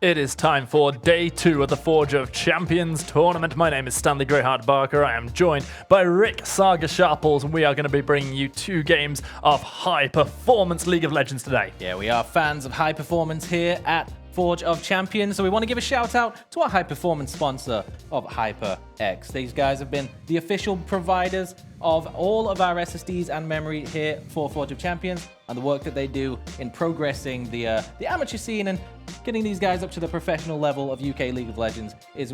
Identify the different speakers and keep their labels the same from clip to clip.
Speaker 1: It is time for day 2 of the Forge of Champions tournament. My name is Stanley Greyheart Barker. I am joined by Rick Saga Sharples, and we are going to be bringing you 2 games of high-performance League of Legends today.
Speaker 2: Yeah, we are fans of high performance here at Forge of Champions, so we want to give a shout out to our high performance sponsor of HyperX. These guys have been the official providers of all of our SSDs and memory here for Forge of Champions, and the work that they do in progressing the amateur scene and getting these guys up to the professional level of UK League of Legends is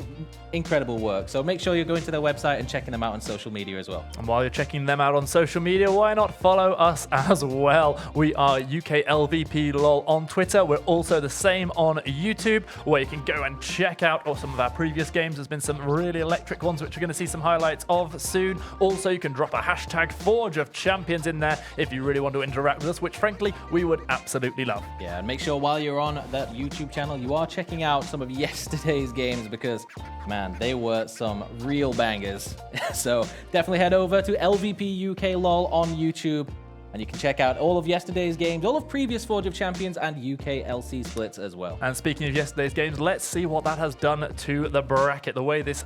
Speaker 2: incredible work. So make sure you're going to their website and checking them out on social media as well.
Speaker 1: And while you're checking them out on social media, why not follow us as well? We are UK LVP LOL on Twitter. We're also the same on YouTube, where you can go and check out some of our previous games. There's been some really electric ones, which we're going to see some highlights of soon. Also, you can drop a hashtag Forge of Champions in there if you really want to interact with us, which frankly, we would absolutely love.
Speaker 2: Yeah, and make sure while you're on that YouTube channel, you are checking out some of yesterday's games because, man, they were some real bangers. So definitely head over to LVP UK LOL on YouTube, and you can check out all of yesterday's games, all of previous Forge of Champions and UK LC splits as well.
Speaker 1: And speaking of yesterday's games, let's see what that has done to the bracket. The way this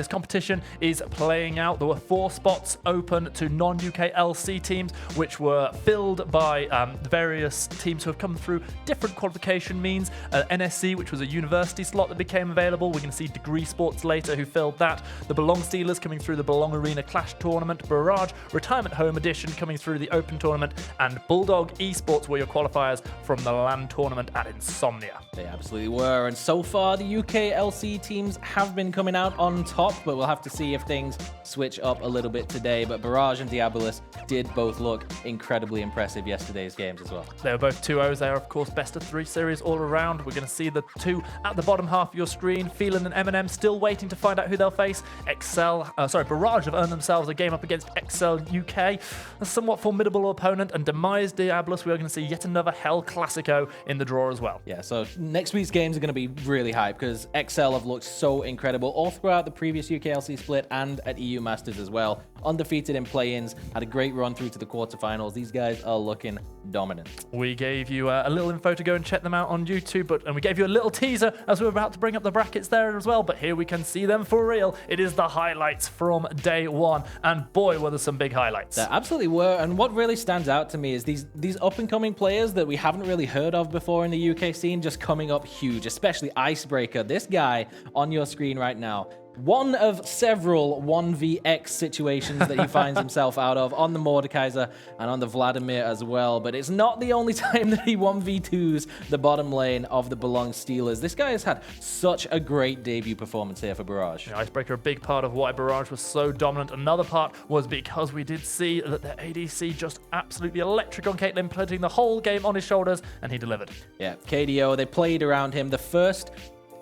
Speaker 1: competition is playing out, there were 4 spots open to non-UK LC teams, which were filled by various teams who have come through different qualification means. NSC, which was a university slot that became available. We're going to see DegreeSports later, who filled that. The Belong Steelers coming through the Belong Arena Clash Tournament. Barrage Retirement Home Edition coming through the Open Tournament, and Bulldog Esports were your qualifiers from the LAN tournament at Insomnia.
Speaker 2: They absolutely were, and so far the UK LC teams have been coming out on top, but we'll have to see if things switch up a little bit today. But Barrage and Diabolus did both look incredibly impressive yesterday's games as well.
Speaker 1: They were both 2-0s. They are, of course, best of 3 series all around. We're going to see the 2 at the bottom half of your screen. Phelan and Eminem still waiting to find out who they'll face. Barrage have earned themselves a game up against Excel UK, a somewhat formidable opponent, and Demise Diabolus. We are going to see yet another Hell Classico in the draw as well.
Speaker 2: Yeah, so next week's games are going to be really hype because XL have looked so incredible all throughout the previous UKLC split and at EU Masters as well. Undefeated in play-ins, had a great run through to the quarterfinals. These guys are looking dominant.
Speaker 1: We gave you a little info to go and check them out on YouTube, and we gave you a little teaser as we were about to bring up the brackets there as well, but here we can see them for real. It is the highlights from day 1, and boy, were there some big highlights.
Speaker 2: There absolutely were, and what really stands out to me is these up-and-coming players that we haven't really heard of before in the UK scene just coming up huge, especially Icebreaker. This guy on your screen right now, one of several 1vx situations that he finds himself out of on the Mordekaiser and on the Vladimir as well. But it's not the only time that he 1v2s the bottom lane of the Belong Steelers. This guy has had such a great debut performance here for Barrage.
Speaker 1: Yeah, Icebreaker, a big part of why Barrage was so dominant. Another part was because we did see that the ADC just absolutely electric on Caitlyn, putting the whole game on his shoulders, and he delivered.
Speaker 2: Yeah, KDO, they played around him. The first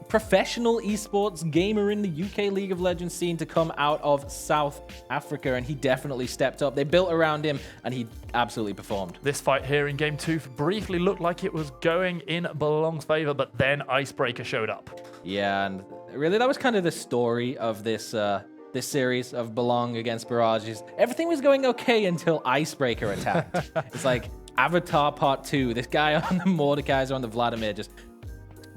Speaker 2: professional esports gamer in the UK League of Legends scene to come out of South Africa, and he definitely stepped up. They built around him, and he absolutely performed.
Speaker 1: This fight here in Game 2 briefly looked like it was going in Belong's favor, but then Icebreaker showed up.
Speaker 2: Yeah, and really that was kind of the story of this series of Belong against Barrage. Everything was going okay until Icebreaker attacked. It's like Avatar Part 2. This guy on the Mordekaiser, on the Vladimir, just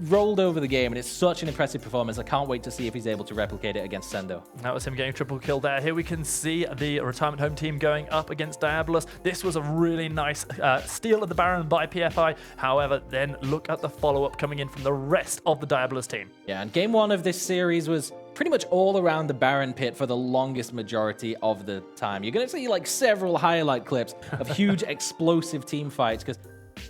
Speaker 2: rolled over the game, and it's such an impressive performance. I can't wait to see if he's able to replicate it against Sendo.
Speaker 1: That was him getting triple kill there. Here we can see the Retirement Home team going up against Diabolus. This was a really nice steal of the Baron by PFI. However, then look at the follow-up coming in from the rest of the Diabolus team.
Speaker 2: Yeah, and game 1 of this series was pretty much all around the Baron pit for the longest majority of the time. You're going to see like several highlight clips of huge explosive team fights because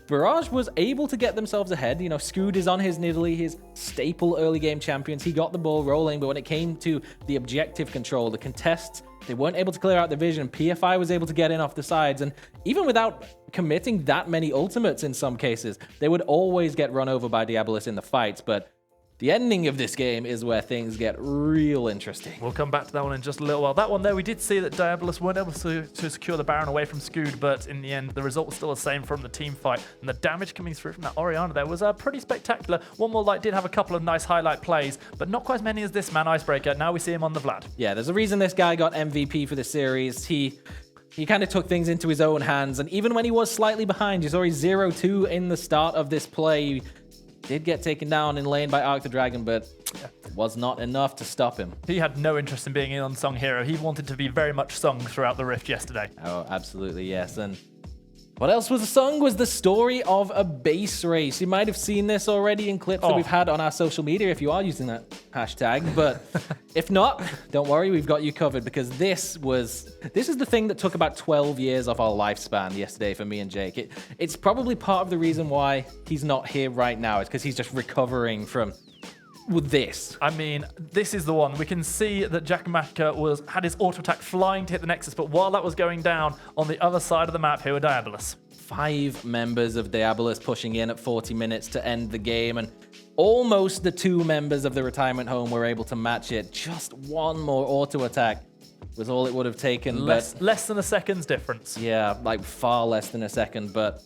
Speaker 2: Barrage was able to get themselves ahead. You know, Scoot is on his Nidalee, his staple early game champions. He got the ball rolling, but when it came to the objective control, the contests, they weren't able to clear out the vision. PFI was able to get in off the sides, and even without committing that many ultimates in some cases, they would always get run over by Diabolus in the fights. But the ending of this game is where things get real interesting.
Speaker 1: We'll come back to that one in just a little while. That one there, we did see that Diabolus weren't able to secure the Baron away from Scoot, but in the end, the result was still the same from the team fight. And the damage coming through from that Orianna there was pretty spectacular. One More Light did have a couple of nice highlight plays, but not quite as many as this man, Icebreaker. Now we see him on the Vlad.
Speaker 2: Yeah, there's a reason this guy got MVP for the series. He kind of took things into his own hands, and even when he was slightly behind, he's already 0-2 in the start of this play. Did get taken down in lane by Arc the Dragon, but was not enough to stop him.
Speaker 1: He had no interest in being in unsung hero. He wanted to be very much sung throughout the Rift yesterday.
Speaker 2: Oh, absolutely, yes. And what else was sung was the story of a base race. You might have seen this already in clips that we've had on our social media if you are using that hashtag. But if not, don't worry, we've got you covered, because this is the thing that took about 12 years off our lifespan yesterday for me and Jake. It's probably part of the reason why he's not here right now. It's because he's just recovering from with this.
Speaker 1: I mean, this is the one. We can see that Jack Maka had his auto attack flying to hit the Nexus, but while that was going down, on the other side of the map, here were Diabolus.
Speaker 2: 5 members of Diabolus pushing in at 40 minutes to end the game, and almost the 2 members of the retirement home were able to match it. Just one more auto attack was all it would have taken.
Speaker 1: Less than a second's difference.
Speaker 2: Yeah, like far less than a second, but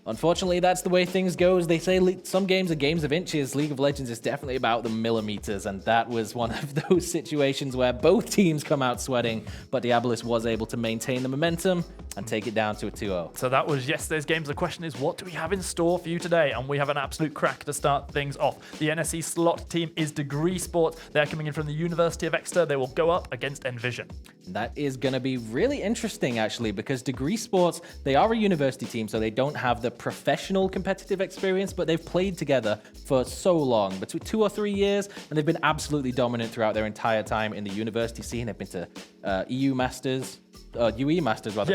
Speaker 2: unfortunately, that's the way things go. They say some games are games of inches. League of Legends is definitely about the millimeters, and that was one of those situations where both teams come out sweating, but Diabolus was able to maintain the momentum and take it down to a 2-0.
Speaker 1: So that was yesterday's games. The question is, what do we have in store for you today? And we have an absolute crack to start things off. The NSE slot team is DegreeSports. They're coming in from the University of Exeter. They will go up against Nvision.
Speaker 2: That is going to be really interesting, actually, because DegreeSports, they are a university team, so they don't have the professional competitive experience, but they've played together for so long, between 2 or 3 years, and they've been absolutely dominant throughout their entire time in the university scene. They've been to UE Masters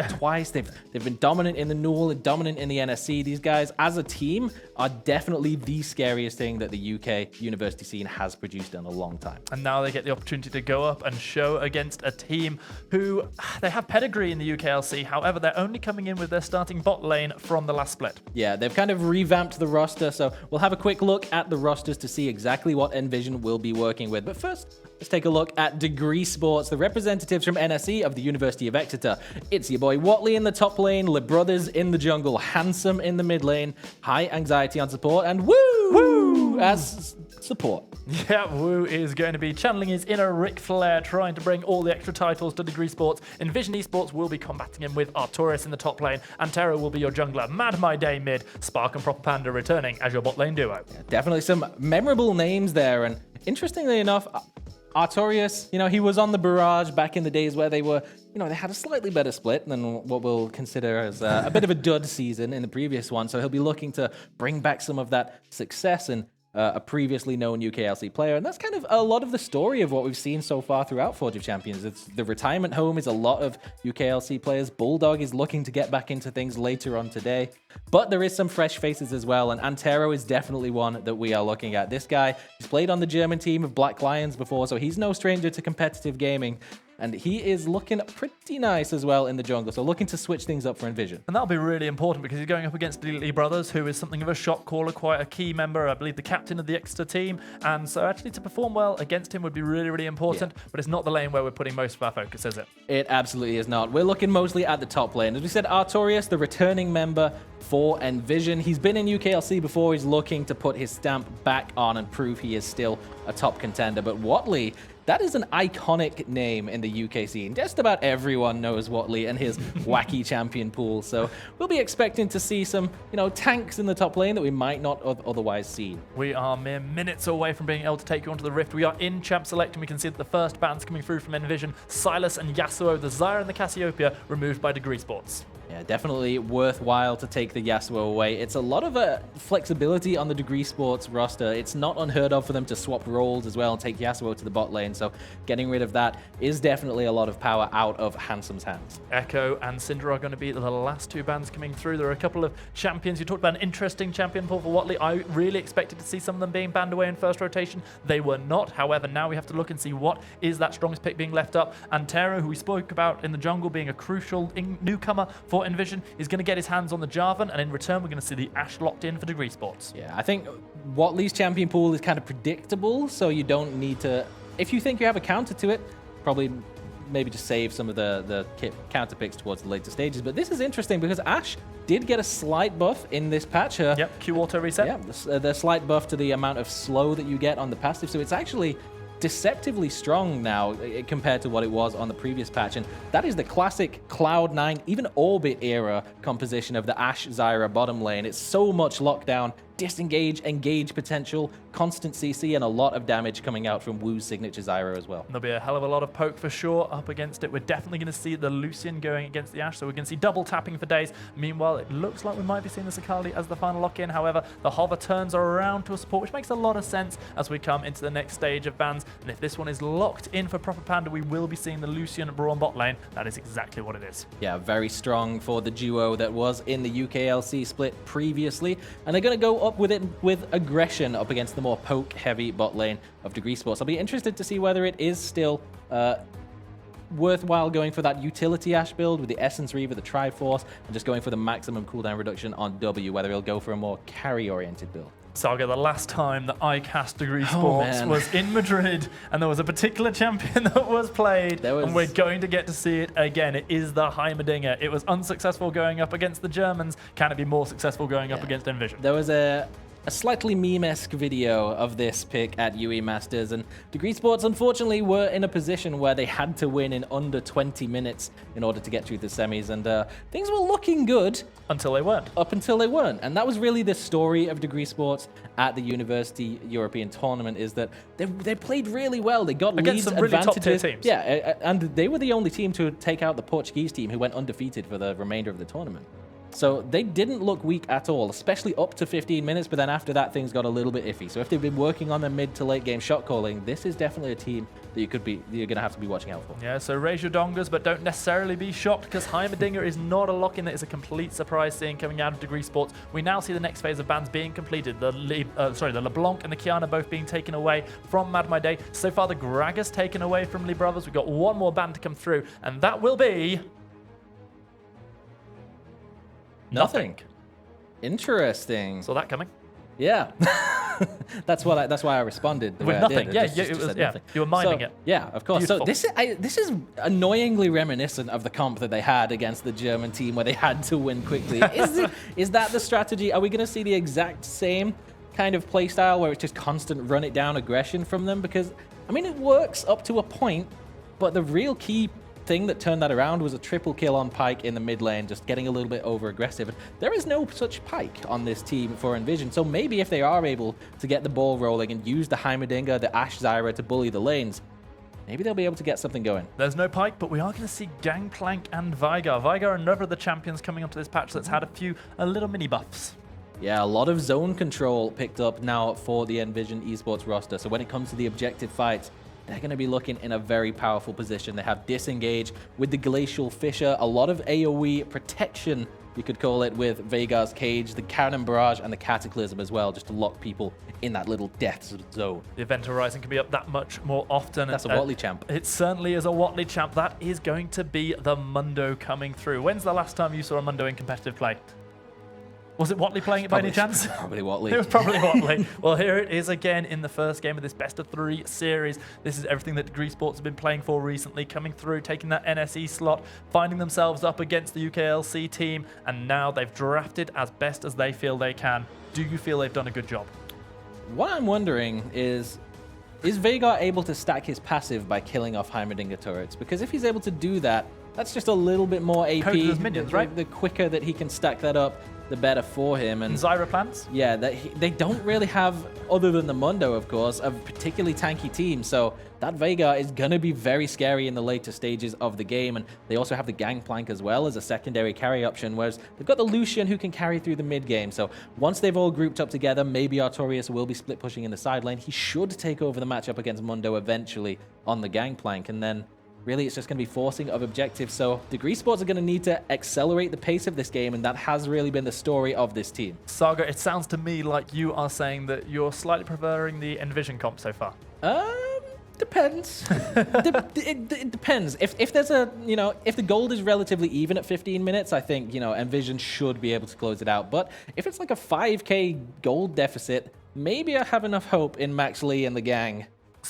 Speaker 2: twice. They've been dominant in the NUL and dominant in the NSC. These guys, as a team, are definitely the scariest thing that the UK university scene has produced in a long time.
Speaker 1: And now they get the opportunity to go up and show against a team who, they have pedigree in the UKLC. However, they're only coming in with their starting bot lane from the last split.
Speaker 2: Yeah, they've kind of revamped the roster, so we'll have a quick look at the rosters to see exactly what Nvision will be working with. But first, let's take a look at DegreeSports, the representatives from NSE of the University of Exeter. It's your boy Watley in the top lane, LeBrothers in the jungle, Handsome in the mid lane, High Anxiety on support, and Woo as support.
Speaker 1: Yeah, Woo is going to be channeling his inner Ric Flair, trying to bring all the extra titles to DegreeSports. Nvision Esports will be combating him with Artorias in the top lane, and Terra will be your jungler. Mad My Day mid, Spark and Proper Panda returning as your bot lane duo.
Speaker 2: Yeah, definitely some memorable names there, and interestingly enough, Artorias, he was on the Barrage back in the days where they were, they had a slightly better split than what we'll consider as a bit of a dud season in the previous one. So he'll be looking to bring back some of that success and a previously known UKLC player. And that's kind of a lot of the story of what we've seen so far throughout Forge of Champions. It's the retirement home is a lot of UKLC players. Bulldog is looking to get back into things later on today. But there is some fresh faces as well, and Antero is definitely one that we are looking at. This guy, he's played on the German team of Black Lions before, so he's no stranger to competitive gaming. And he is looking pretty nice as well in the jungle, so looking to switch things up for Nvision.
Speaker 1: And that'll be really important because he's going up against Lee Brothers, who is something of a shot caller, quite a key member, I believe the captain of the Exeter team. And so actually to perform well against him would be really, really important, but it's not the lane where we're putting most of our focus, is it?
Speaker 2: It absolutely is not. We're looking mostly at the top lane. As we said, Artorias, the returning member for Nvision. He's been in UKLC before. He's looking to put his stamp back on and prove he is still a top contender. But Watley, that is an iconic name in the UK scene. Just about everyone knows Watley and his wacky champion pool. So we'll be expecting to see some, tanks in the top lane that we might not otherwise see.
Speaker 1: We are mere minutes away from being able to take you onto the Rift. We are in Champ Select, and we can see that the first bans coming through from Nvision, Silas and Yasuo, the Zyra and the Cassiopeia, removed by DegreeSports.
Speaker 2: Yeah, definitely worthwhile to take the Yasuo away. It's a lot of flexibility on the DegreeSports roster. It's not unheard of for them to swap roles as well and take Yasuo to the bot lane. So getting rid of that is definitely a lot of power out of Handsome's hands.
Speaker 1: Echo and Syndra are going to be the last 2 bans coming through. There are a couple of champions. You talked about an interesting champion pool for Watley. I really expected to see some of them being banned away in first rotation. They were not. However, now we have to look and see what is that strongest pick being left up. And Terra, who we spoke about in the jungle being a crucial newcomer for Nvision, is going to get his hands on the Jarvan, and in return we're going to see the Ashe locked in for DegreeSports.
Speaker 2: Yeah, I think Watley's champion pool is kind of predictable, so you don't need to, if you think you have a counter to it, probably maybe just save some of the counter picks towards the later stages. But this is interesting because Ashe did get a slight buff in this patch.
Speaker 1: Yep, Q auto reset.
Speaker 2: Yeah, the slight buff to the amount of slow that you get on the passive, so it's actually deceptively strong now compared to what it was on the previous patch, and that is the classic Cloud9, even Orbit era composition of the Ashe Zyra bottom lane. It's so much lockdown, disengage, engage potential, constant CC, and a lot of damage coming out from Wu's signature Zyra as well.
Speaker 1: There'll be a hell of a lot of poke for sure up against it. We're definitely going to see the Lucian going against the Ashe, so we're going to see double tapping for days. Meanwhile, it looks like we might be seeing the Sakali as the final lock-in. However, the hover turns around to a support, which makes a lot of sense as we come into the next stage of bans. And if this one is locked in for proper Panda, we will be seeing the Lucian Brawn bot lane. That is exactly what it is.
Speaker 2: Yeah, very strong for the duo that was in the UKLC split previously. And they're going to go up with it with aggression up against the more poke-heavy bot lane of DegreeSports. I'll be interested to see whether it is still worthwhile going for that utility Ashe build with the Essence Reaver, the Triforce, and just going for the maximum cooldown reduction on W, whether he'll go for a more carry-oriented build.
Speaker 1: Saga, the last time that I cast DegreeSports was in Madrid, and there was a particular champion that was played, and we're going to get to see it again. It is the Heimerdinger. It was unsuccessful going up against the Germans. Can it be more successful going up against Nvision?
Speaker 2: There was a slightly meme-esque video of this pick at UE Masters, and DegreeSports unfortunately were in a position where they had to win in under 20 minutes in order to get through the semis, and things were looking good.
Speaker 1: Until they weren't.
Speaker 2: Up until they weren't. And that was really the story of DegreeSports at the University European Tournament, is that they played really well. They got
Speaker 1: against
Speaker 2: leads,
Speaker 1: some really
Speaker 2: advantages.
Speaker 1: top-tier teams.
Speaker 2: Yeah, and they were the only team to take out the Portuguese team, who went undefeated for the remainder of the tournament. So they didn't look weak at all, especially up to 15 minutes, but then after that, things got a little bit iffy. So if they've been working on their mid to late game shot calling, this is definitely a team that you're going to have to be watching out for.
Speaker 1: Yeah, so raise your dongers, but don't necessarily be shocked, because Heimerdinger is not a lock-in. That is a complete surprise seeing coming out of DegreeSports. We now see the next phase of bans being completed. The LeBlanc and the Kiana both being taken away from Mad My Day. So far, the Gragas taken away from Lee Brothers. We've got one more ban to come through, and that will be... Nothing.
Speaker 2: Interesting.
Speaker 1: Saw that coming.
Speaker 2: Yeah. that's why I responded the
Speaker 1: with
Speaker 2: way
Speaker 1: nothing.
Speaker 2: I did.
Speaker 1: You were miming it.
Speaker 2: Yeah, of course.
Speaker 1: Beautiful.
Speaker 2: So this is annoyingly reminiscent of the comp that they had against the German team, where they had to win quickly. Is that the strategy? Are we going to see the exact same kind of play style where it's just constant run it down aggression from them? Because I mean, it works up to a point, but the real key thing that turned that around was a triple kill on Pyke in the mid lane, just getting a little bit over aggressive. There is no such Pyke on this team for Nvision, so maybe if they are able to get the ball rolling and use the Heimerdinger, the Ashe Zyra to bully the lanes, maybe they'll be able to get something going.
Speaker 1: There's no Pyke, but we are going to see Gangplank and Veigar. Veigar, another of the champions coming up to this patch that's had a little mini buffs.
Speaker 2: Yeah, a lot of zone control picked up now for the Nvision Esports roster, so when it comes to the objective fights, they're going to be looking in a very powerful position. They have disengage with the Glacial Fissure, a lot of AoE protection, you could call it, with Veigar's Cage, the Cannon Barrage, and the Cataclysm as well, just to lock people in that little death zone.
Speaker 1: The Event Horizon can be up that much more often.
Speaker 2: That's a Watley champ.
Speaker 1: It certainly is a Watley champ. That is going to be the Mundo coming through. When's the last time you saw a Mundo in competitive play? Was it Watley playing it by any chance?
Speaker 2: Probably Watley.
Speaker 1: It was probably Watley. Well, here it is again in the first game of this best-of-3 series. This is everything that DegreeSports have been playing for recently, coming through, taking that NSE slot, finding themselves up against the UKLC team, and now they've drafted as best as they feel they can. Do you feel they've done a good job?
Speaker 2: What I'm wondering is Veigar able to stack his passive by killing off Heimerdinger turrets? Because if he's able to do that, that's just a little bit more AP.
Speaker 1: His minions, right?
Speaker 2: The quicker that he can stack that up, the better for him. And
Speaker 1: Zyra plans?
Speaker 2: Yeah, they don't really have, other than the Mundo, of course, a particularly tanky team. So that Veigar is going to be very scary in the later stages of the game. And they also have the Gangplank as well as a secondary carry option, whereas they've got the Lucian who can carry through the mid game. So once they've all grouped up together, maybe Artorias will be split pushing in the side lane. He should take over the matchup against Mundo eventually on the Gangplank. And then really, it's just going to be forcing of objectives. So DegreeSports are going to need to accelerate the pace of this game, and that has really been the story of this team.
Speaker 1: Saga, it sounds to me like you are saying that you're slightly preferring the Nvision comp so far.
Speaker 2: Depends. It depends. If there's if the gold is relatively even at 15 minutes, I think, Nvision should be able to close it out. But if it's like a 5k gold deficit, maybe I have enough hope in Max Lee and the gang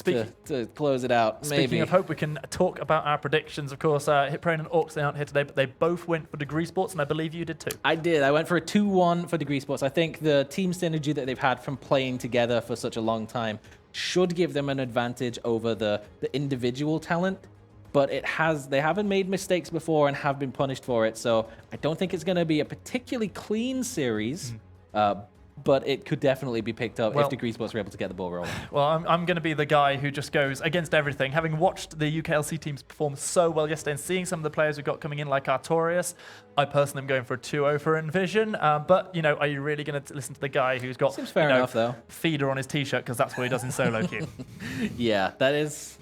Speaker 2: to close it out.
Speaker 1: Speaking of hope, we can talk about our predictions. Of course, Hitprain and Orcs, they aren't here today, but they both went for DegreeSports, and I believe you did too.
Speaker 2: I did. I went for a 2-1 for DegreeSports. I think the team synergy that they've had from playing together for such a long time should give them an advantage over the individual talent. But they haven't made mistakes before and have been punished for it. So I don't think it's going to be a particularly clean series. but it could definitely be picked up
Speaker 1: Well,
Speaker 2: if DegreeSports were able to get the ball rolling.
Speaker 1: Well, I'm going to be the guy who just goes against everything. Having watched the UKLC teams perform so well yesterday and seeing some of the players we've got coming in like Artorias, I personally am going for a 2-0 for Nvision. But, are you really going to listen to the guy who's got
Speaker 2: Seems fair enough, though.
Speaker 1: feeder on his T-shirt because that's what he does in solo queue?
Speaker 2: Yeah, that is...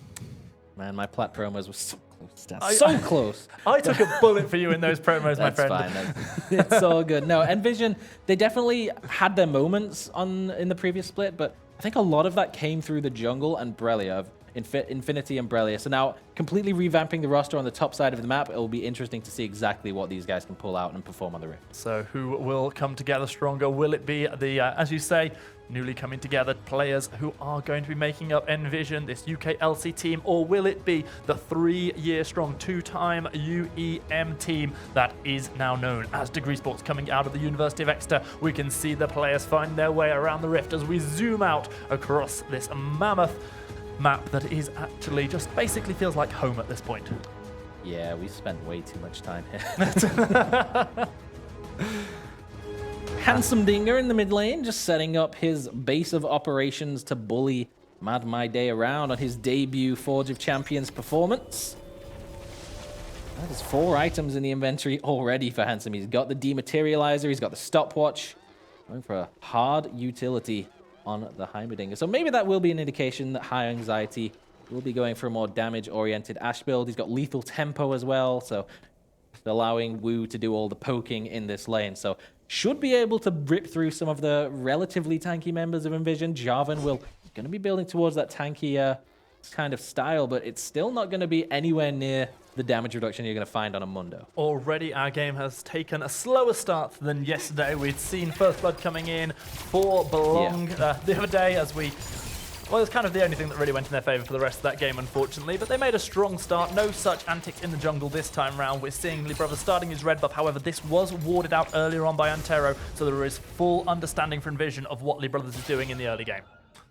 Speaker 2: Man, my plat promos were so close. Dan. So close.
Speaker 1: I took a bullet for you in those promos, my friend.
Speaker 2: That's fine. It's all good. No, Nvision, they definitely had their moments in the previous split, but I think a lot of that came through the jungle and Brelia, Infinity and Brelia. So now, completely revamping the roster on the top side of the map, it will be interesting to see exactly what these guys can pull out and perform on the Rift.
Speaker 1: So who will come together stronger? Will it be the, as you say, newly coming together players who are going to be making up Nvision, this UKLC team, or will it be the 3-year strong, 2-time UEM team that is now known as DegreeSports coming out of the University of Exeter? We can see the players find their way around the Rift as we zoom out across this mammoth map that is actually just basically feels like home at this point.
Speaker 2: Yeah, we spent way too much time here. Handsome Dinger in the mid lane, just setting up his base of operations to bully Mad My Day around on his debut Forge of Champions performance. There's 4 items in the inventory already for Handsome. He's got the Dematerializer, he's got the Stopwatch, going for a hard utility on the Heimerdinger. So maybe that will be an indication that High Anxiety will be going for a more damage-oriented Ashe build. He's got lethal tempo as well, so allowing Wu to do all the poking in this lane. So should be able to rip through some of the relatively tanky members of Nvision. Jarvan will going to be building towards that tanky kind of style, but it's still not going to be anywhere near the damage reduction you're going to find on a Mundo.
Speaker 1: Already our game has taken a slower start than yesterday. We'd seen First Blood coming in for Belong the other day as we... Well, it's kind of the only thing that really went in their favor for the rest of that game, unfortunately. But they made a strong start. No such antics in the jungle this time round. We're seeing Lee Brothers starting his red buff. However, this was warded out earlier on by Antero, so there is full understanding for Nvision of what Lee Brothers is doing in the early game.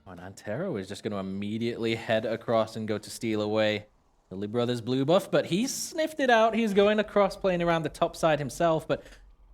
Speaker 2: And Antero is just going to immediately head across and go to steal away the Lee Brothers blue buff. But he's sniffed it out. He's going across, playing around the top side himself. But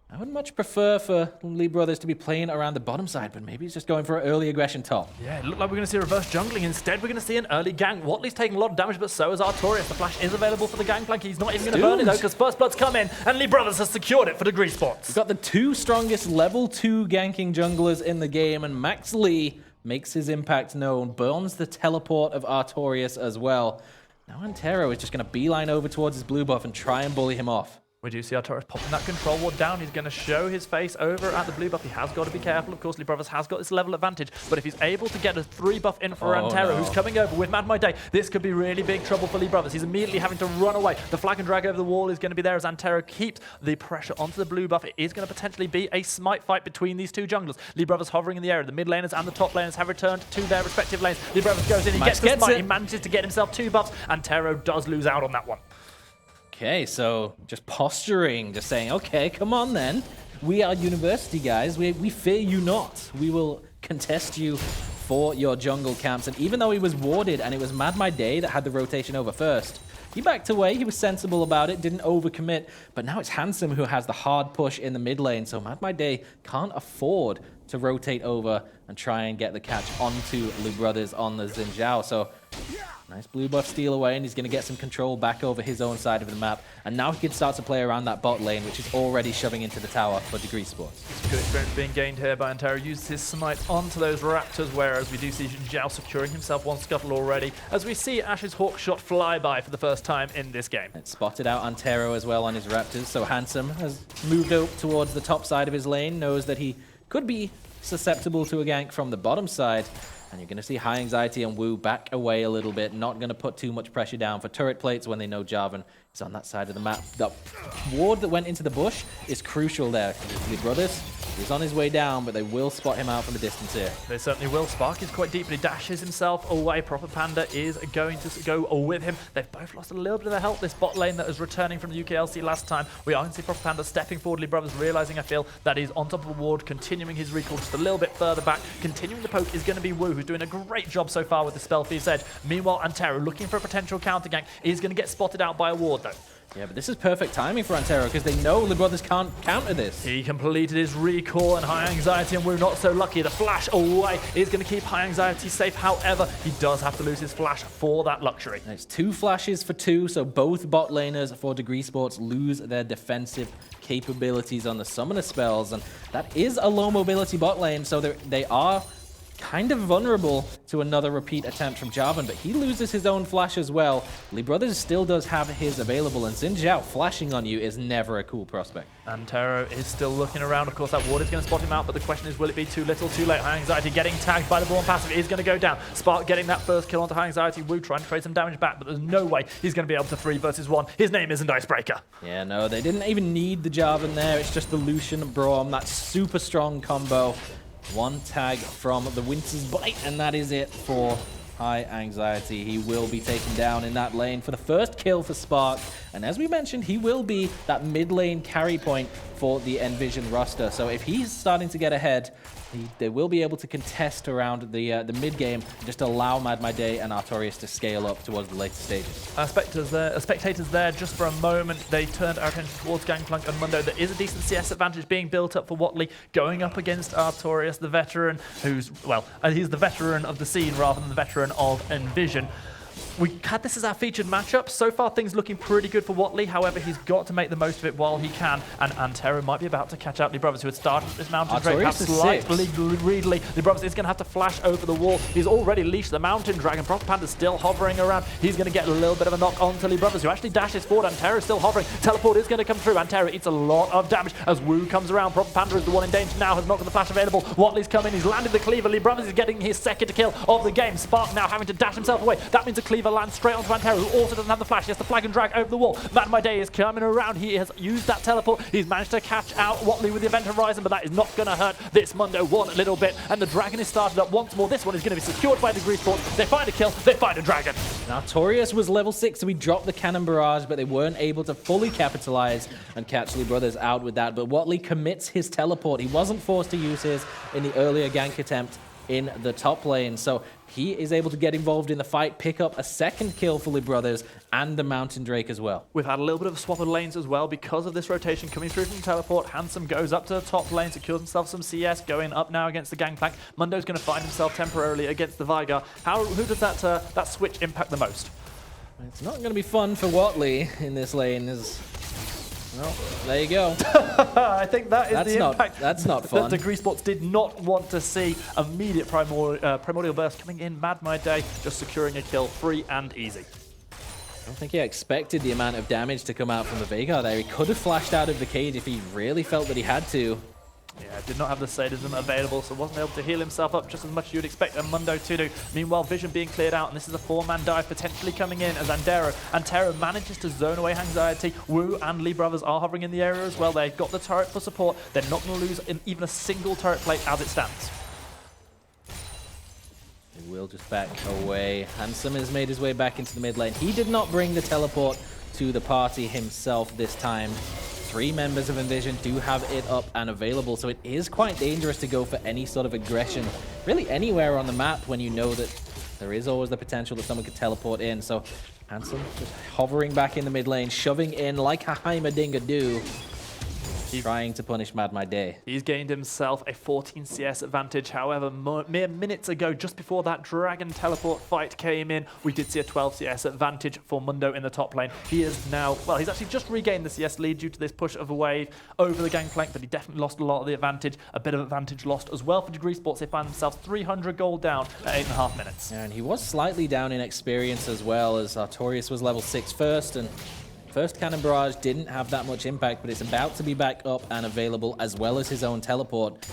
Speaker 2: I would much prefer for Lee Brothers to be playing around the bottom side, but maybe he's just going for an early aggression top.
Speaker 1: Yeah, it looked like we're going to see reverse jungling. Instead, we're going to see an early gank. Watley's taking a lot of damage, but so is Artorias. The flash is available for the gangplank. He's not even going to burn it, though, because First Blood's come in, and Lee Brothers has secured it for DegreeSports.
Speaker 2: We've got the 2 strongest level 2 ganking junglers in the game, and Max Lee makes his impact known, burns the teleport of Artorias as well. Now Antero is just going to beeline over towards his blue buff and try and bully him off.
Speaker 1: We do see Artorias popping that control ward down. He's going to show his face over at the blue buff. He has got to be careful. Of course, Lee Brothers has got this level advantage, but if he's able to get a 3 buff in for Antero, who's coming over with Mad My Day, this could be really big trouble for Lee Brothers. He's immediately having to run away. The flag and drag over the wall is going to be there as Antero keeps the pressure onto the blue buff. It is going to potentially be a smite fight between these 2 junglers. Lee Brothers hovering in the area. The mid laners and the top laners have returned to their respective lanes. Lee Brothers goes in, he gets the smite, he manages to get himself 2 buffs. Antero does lose out on that one.
Speaker 2: Okay, so just posturing, just saying, okay, come on then. We are university guys. We fear you not. We will contest you for your jungle camps. And even though he was warded and it was Mad My Day that had the rotation over first, he backed away. He was sensible about it, didn't overcommit. But now it's Handsome who has the hard push in the mid lane. So Mad My Day can't afford to rotate over and try and get the catch onto Lee Brothers on the Xin Zhao. So nice blue buff steal away, and he's going to get some control back over his own side of the map. And now he can start to play around that bot lane, which is already shoving into the tower for DegreeSports.
Speaker 1: Good experience being gained here by Antero. Uses his smite onto those Raptors, whereas we do see Zhao securing himself 1 scuttle already, as we see Ash's Hawk shot fly by for the first time in this game.
Speaker 2: It spotted out Antero as well on his Raptors, so Handsome has moved up towards the top side of his lane, knows that he could be susceptible to a gank from the bottom side. And you're going to see High Anxiety and Wu back away a little bit, not going to put too much pressure down for turret plates when they know Jarvan is on that side of the map. The ward that went into the bush is crucial there. Lee Brothers, he's on his way down, but they will spot him out from a distance here.
Speaker 1: They certainly will. Spark is quite deep, but he dashes himself away. Proper Panda is going to go with him. They've both lost a little bit of their health. This bot lane that was returning from the UKLC last time. We are going to see Proper Panda stepping forward. Lee Brothers realizing, I feel, that he's on top of the ward, continuing his recall just a little bit further back. Continuing the poke is going to be Wu, who's doing a great job so far with the spell Fierce Edge. Meanwhile, Antero, looking for a potential counter gank, is going to get spotted out by a ward, though.
Speaker 2: Yeah, but this is perfect timing for Antero because they know the brothers can't counter this.
Speaker 1: He completed his recall, and High Anxiety, and we're not so lucky. The flash away is going to keep High Anxiety safe. However, he does have to lose his flash for that luxury.
Speaker 2: And it's 2 flashes for 2, so both bot laners for DegreeSports lose their defensive capabilities on the summoner spells, and that is a low mobility bot lane, so they are kind of vulnerable to another repeat attempt from Jarvan, but he loses his own flash as well. Lee Brothers still does have his available, and Xin Zhao flashing on you is never a cool prospect.
Speaker 1: Antero is still looking around. Of course, that ward is going to spot him out, but the question is, will it be too little, too late? High Anxiety getting tagged by the Born passive is going to go down. Spark getting that first kill onto High Anxiety. Wu trying to trade some damage back, but there's no way he's going to be able to 3 versus 1. His name isn't Icebreaker.
Speaker 2: Yeah, no, they didn't even need the Jarvan there. It's just the Lucian Braum, that super strong combo. 1 tag from the Winter's Bite, and that is it for High Anxiety. He will be taken down in that lane for the first kill for Spark. And as we mentioned, he will be that mid lane carry point for the Nvision roster. So if he's starting to get ahead, they will be able to contest around the mid game, just allow Mad My Day and Artorias to scale up towards the later stages.
Speaker 1: Spectators there just for a moment. They turned our attention towards Gangplank and Mundo. There is a decent CS advantage being built up for Watley, going up against Artorias, the veteran, who's, well, he's the veteran of the scene rather than the veteran of Nvision. We had this as our featured matchup. So far, things looking pretty good for Watley. However, he's got to make the most of it while he can. And Antero might be about to catch out Lee Brothers, who had started this mountain drake. Perhaps slightly greedily. Lee Brothers is going to have to flash over the wall. He's already leashed the mountain dragon. Prophet Panda's still hovering around. He's going to get a little bit of a knock onto Lee Brothers, who actually dashes forward. Antero is still hovering. Teleport is going to come through. Antero eats a lot of damage as Wu comes around. Prophet Panda is the one in danger now. Has not got the flash available. Watley's coming. He's landed the cleaver. Lee Brothers is getting his second kill of the game. Spark now having to dash himself away. That means a cleaver lands straight onto Antero, who also doesn't have the flash. He has to flag and drag over the wall. Mad My Day is coming around. He has used that teleport. He's managed to catch out Watley with the Event Horizon, but that is not going to hurt this Mundo one little bit. And the dragon is started up once more. This one is going to be secured by DegreeSports. They find a kill. They find a dragon.
Speaker 2: Now, Artorias was level 6, so he dropped the Cannon Barrage, but they weren't able to fully capitalize and catch Lee Brothers out with that. But Watley commits his teleport. He wasn't forced to use his in the earlier gank attempt in the top lane, so he is able to get involved in the fight, pick up a second kill for Lee Brothers and the Mountain Drake as well.
Speaker 1: We've had a little bit of a swap of lanes as well because of this rotation coming through from teleport. Handsome goes up to the top lane, secures himself some CS, going up now against the Gangplank. Mundo's going to find himself temporarily against the Vigar. Who does that switch impact the most?
Speaker 2: It's not going to be fun for Watley in this lane. Well, there you go.
Speaker 1: I think that is the impact.
Speaker 2: That's not fun.
Speaker 1: That DegreeSports did not want to see. Immediate primordial burst coming in. Mad My Day just securing a kill, free and easy.
Speaker 2: I don't think he expected the amount of damage to come out from the Veigar there. He could have flashed out of the cage if he really felt that he had to.
Speaker 1: Yeah, did not have the sadism available, so wasn't able to heal himself up just as much as you'd expect a Mundo to do. Meanwhile, Vision being cleared out, and this is a 4-man dive potentially coming in as Antero manages to zone away Anxiety. Wu and Lee Brothers are hovering in the area as well. They've got the turret for support. They're not going to lose even a single turret plate as it stands.
Speaker 2: He will just back away. Handsome has made his way back into the mid lane. He did not bring the teleport to the party himself this time. 3 members of Nvision do have it up and available, so it is quite dangerous to go for any sort of aggression, really anywhere on the map when you know that there is always the potential that someone could teleport in. So Handsome just hovering back in the mid lane, shoving in like Haimadinga do. Trying to punish Mad My Day.
Speaker 1: He's gained himself a 14 CS advantage. However, mere minutes ago, just before that Dragon teleport fight came in, we did see a 12 CS advantage for Mundo in the top lane. He is now, well, he's actually just regained the CS lead due to this push of a wave over the Gangplank, but he definitely lost a lot of the advantage. A bit of advantage lost as well for DegreeSports. They find themselves 300 gold down at 8.5 minutes.
Speaker 2: And he was slightly down in experience as well, as Artorias was level 6 first, and first Cannon Barrage didn't have that much impact, but it's about to be back up and available, as well as his own teleport.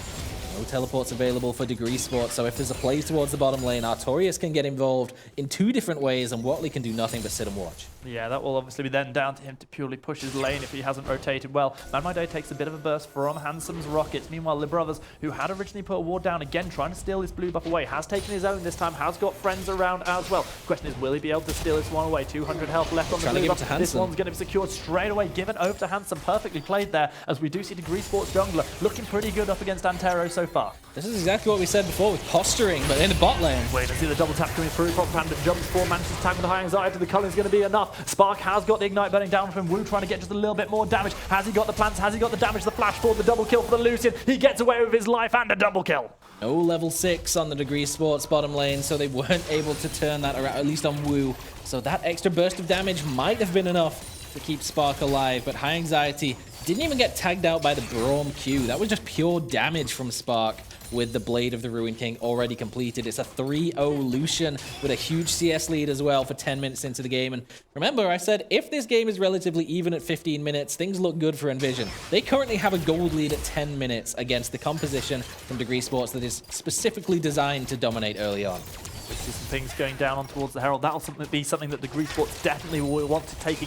Speaker 2: No teleports available for DegreeSports, so if there's a play towards the bottom lane, Artorias can get involved in 2 different ways, and Watley can do nothing but sit and watch.
Speaker 1: Yeah, that will obviously be then down to him to purely push his lane if he hasn't rotated well. Mad My Day takes a bit of a burst from Handsome's rockets. Meanwhile, Lee Brothers, who had originally put a ward down, again trying to steal this blue buff away, has taken his own this time, has got friends around as well. Question is, will he be able to steal this one away? 200 health left on the blue buff. This one's going to be secured straight away, given over to Handsome. Perfectly played there, as we do see DegreeSports jungler looking pretty good up against Antero so so far.
Speaker 2: This is exactly what we said before with posturing, but in the bot lane.
Speaker 1: Wait, I see the double tap coming through. Propaganda jumps forward, manages to tag with the high anxiety. The Cullen's going to be enough. Spark has got the ignite burning down from Wu, trying to get just a little bit more damage. Has he got the plants? Has he got the damage? The flash forward, the double kill for the Lucian. He gets away with his life and a double kill.
Speaker 2: No level 6 on the DegreeSports bottom lane, so they weren't able to turn that around, at least on Wu. So that extra burst of damage might have been enough to keep Spark alive, but high anxiety didn't even get tagged out by the Braum Q. That was just pure damage from Spark with the Blade of the Ruined King already completed. It's a 3-0 Lucian with a huge CS lead as well for 10 minutes into the game. And remember, I said if this game is relatively even at 15 minutes, things look good for Nvision. They currently have a gold lead at 10 minutes against the composition from DegreeSports that is specifically designed to dominate early on.
Speaker 1: We see some things going down on towards the Herald. That'll be something that DegreeSports definitely will want to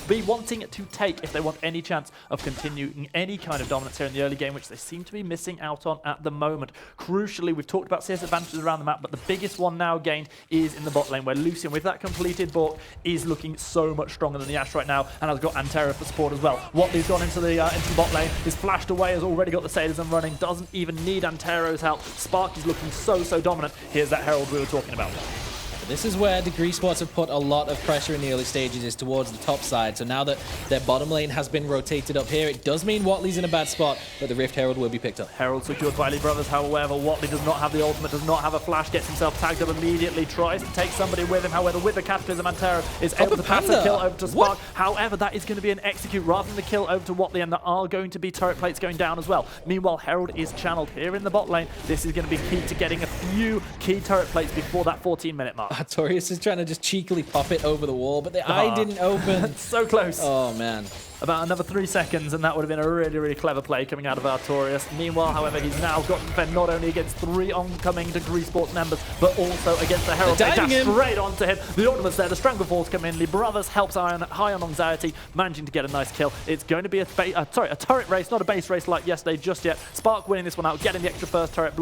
Speaker 1: be wanting to take if they want any chance of continuing any kind of dominance here in the early game, which they seem to be missing out on at the moment. Crucially, we've talked about CS advantages around the map, but the biggest one now gained is in the bot lane, where Lucian, with that completed bulk, is looking so much stronger than the Ashe right now, and has got Antero for support as well. Watley's gone into the bot lane, is flashed away, has already got the Sadism running, doesn't even need Antero's help. Spark is looking so dominant. Here's that Herald we were talking about.
Speaker 2: This is where DegreeSports have put a lot of pressure in the early stages, is towards the top side. So now that their bottom lane has been rotated up here, it does mean Watley's in a bad spot, but the Rift Herald will be picked up.
Speaker 1: Herald secured by Lee Brothers, however, Watley does not have the ultimate, does not have a flash, gets himself tagged up immediately, tries to take somebody with him, however, with the Cataclysm, Antero is able to pass the kill over to Spark. However, that is going to be an execute rather than the kill over to Watley, and there are going to be turret plates going down as well. Meanwhile, Herald is channeled here in the bot lane. This is going to be key to getting a few key turret plates before that 14-minute mark.
Speaker 2: Artorias is trying to just cheekily pop it over the wall, but the eye didn't open.
Speaker 1: So close.
Speaker 2: Oh, man.
Speaker 1: About another 3 seconds, and that would have been a really clever play coming out of Artorias. Meanwhile, however, he's now got to defend not only against 3 oncoming DegreeSports members, but also against the Herald. They dash straight onto him. The Ultimate's there, the Strangleforce come in. Lee Brothers helps high on anxiety, managing to get a nice kill. It's going to be a turret race, not a base race like yesterday just yet. Spark winning this one out, getting the extra first turret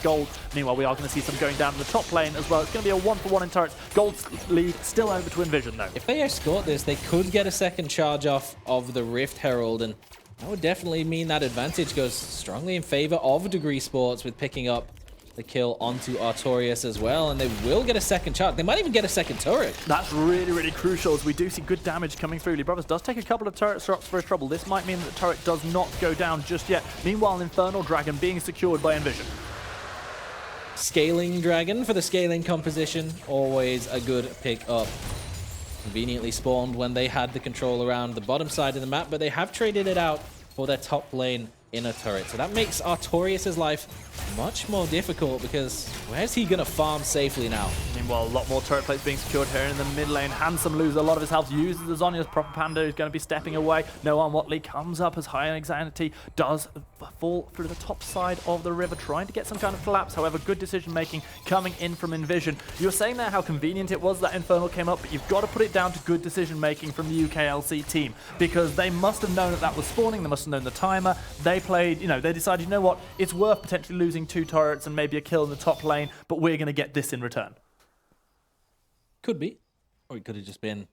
Speaker 1: gold. Meanwhile, we are going to see some going down in the top lane as well. It's going to be a 1-for-1 in turrets. Gold's lead still over to Nvision, though.
Speaker 2: If they escort this, they could get a second charge off of the Rift Herald, and that would definitely mean that advantage goes strongly in favor of DegreeSports with picking up the kill onto Artorias as well, and they will get a second charge. They might even get a second turret.
Speaker 1: That's really crucial, as we do see good damage coming through. Lee Brothers does take a couple of turret drops for his trouble. This might mean that the turret does not go down just yet. Meanwhile, Infernal Dragon being secured by Nvision.
Speaker 2: Scaling Dragon for the scaling composition, always a good pick up. Conveniently spawned when they had the control around the bottom side of the map, but they have traded it out for their top lane inner turret. So that makes Artorias' life much more difficult, because where's he going to farm safely now?
Speaker 1: Meanwhile, a lot more turret plates being secured here in the mid lane. Handsome loses a lot of his health, uses the Zhonya's proper panda, who's going to be stepping away. No one Watley comes up as high anxiety, does fall through the top side of the river, trying to get some kind of collapse. However, good decision making coming in from Nvision. You were saying there how convenient it was that Infernal came up, but you've got to put it down to good decision making from the UKLC team, because they must have known that that was spawning. They must have known the timer. They played, they decided, you know what, it's worth potentially losing 2 turrets and maybe a kill in the top lane, but we're going to get this in return.
Speaker 2: Could be. Or it could have just been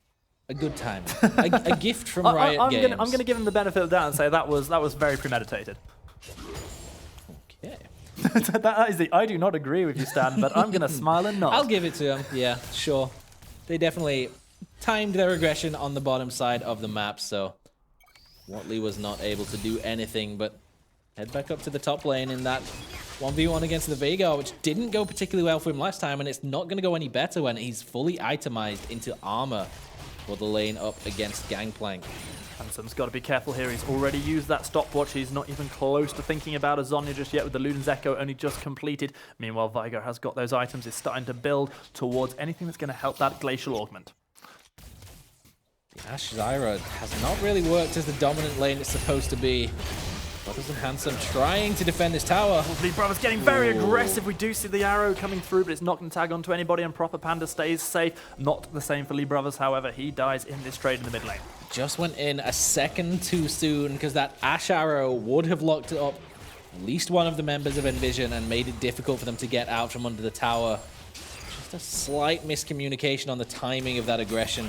Speaker 2: a good time. a gift from Riot Games.
Speaker 1: I'm going to give him the benefit of the doubt and say that was very premeditated.
Speaker 2: Okay.
Speaker 1: That is I do not agree with you, Stan, but I'm going to smile and nod.
Speaker 2: I'll give it to him. Yeah, sure. They definitely timed their aggression on the bottom side of the map, so Watley was not able to do anything but head back up to the top lane in that 1v1 against the Veigar, which didn't go particularly well for him last time, and it's not going to go any better when he's fully itemized into armor for the lane up against Gangplank.
Speaker 1: Handsome's got to be careful here. He's already used that stopwatch. He's not even close to thinking about a Zhonya just yet, with the Luden's Echo only just completed. Meanwhile, Veigar has got those items. He's starting to build towards anything that's going to help that Glacial Augment.
Speaker 2: The Ashe Zyra has not really worked as the dominant lane it's supposed to be. Brothers and Handsome trying to defend this tower.
Speaker 1: Lee Brothers getting very aggressive. We do see the arrow coming through, but it's not going to tag onto anybody, and Proper Panda stays safe. Not the same for Lee Brothers, however. He dies in this trade in the mid lane.
Speaker 2: Just went in a second too soon, because that Ashe arrow would have locked up at least one of the members of Nvision and made it difficult for them to get out from under the tower. Just a slight miscommunication on the timing of that aggression.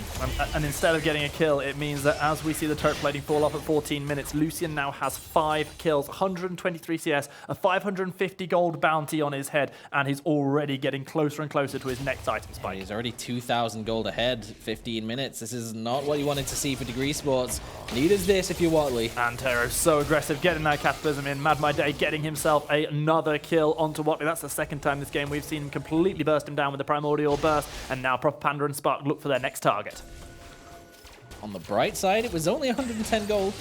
Speaker 1: And instead of getting a kill, it means that as we see the turret plating fall off at 14 minutes, Lucian now has 5 kills, 123 CS, a 550 gold bounty on his head, and he's already getting closer and closer to his next item spike.
Speaker 2: He's already 2,000 gold ahead, 15 minutes. This is not what you wanted to see for DegreeSports. Neither's this if you're Watley.
Speaker 1: Antero so aggressive, getting that Cataclysm in. Mad My Day getting himself another kill onto Watley. That's the second time this game we've seen him completely burst him down with the Primordial Burst, and now Proper Panda and Spark look for their next target.
Speaker 2: On the bright side, it was only 110 gold,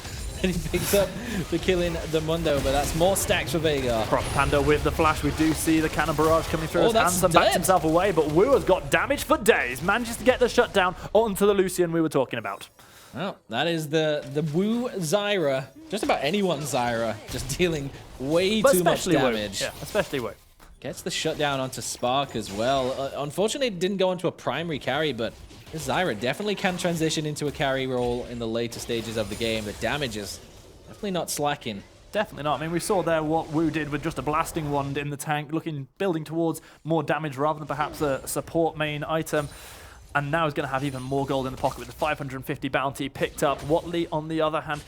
Speaker 2: and he picked up the kill in the Mundo, but that's more stacks for Veigar.
Speaker 1: Proper Panda with the flash. We do see the Cannon Barrage coming through.
Speaker 2: Handsome
Speaker 1: backs himself away, but Wu has got damage for days. Manages to get the shutdown onto the Lucian we were talking about.
Speaker 2: Well, that is the Wu Zyra. Just about anyone's Zyra, just dealing way too much damage.
Speaker 1: Wu. Yeah, especially Wu.
Speaker 2: Gets the shutdown onto Spark as well. Unfortunately, it didn't go into a primary carry, but this Zyra definitely can transition into a carry role in the later stages of the game. The damage is definitely not slacking.
Speaker 1: Definitely not. I mean, we saw there what Wu did with just a blasting wand in the tank, building towards more damage rather than perhaps a support main item. And now he's going to have even more gold in the pocket with the 550 bounty picked up. Watley, on the other hand,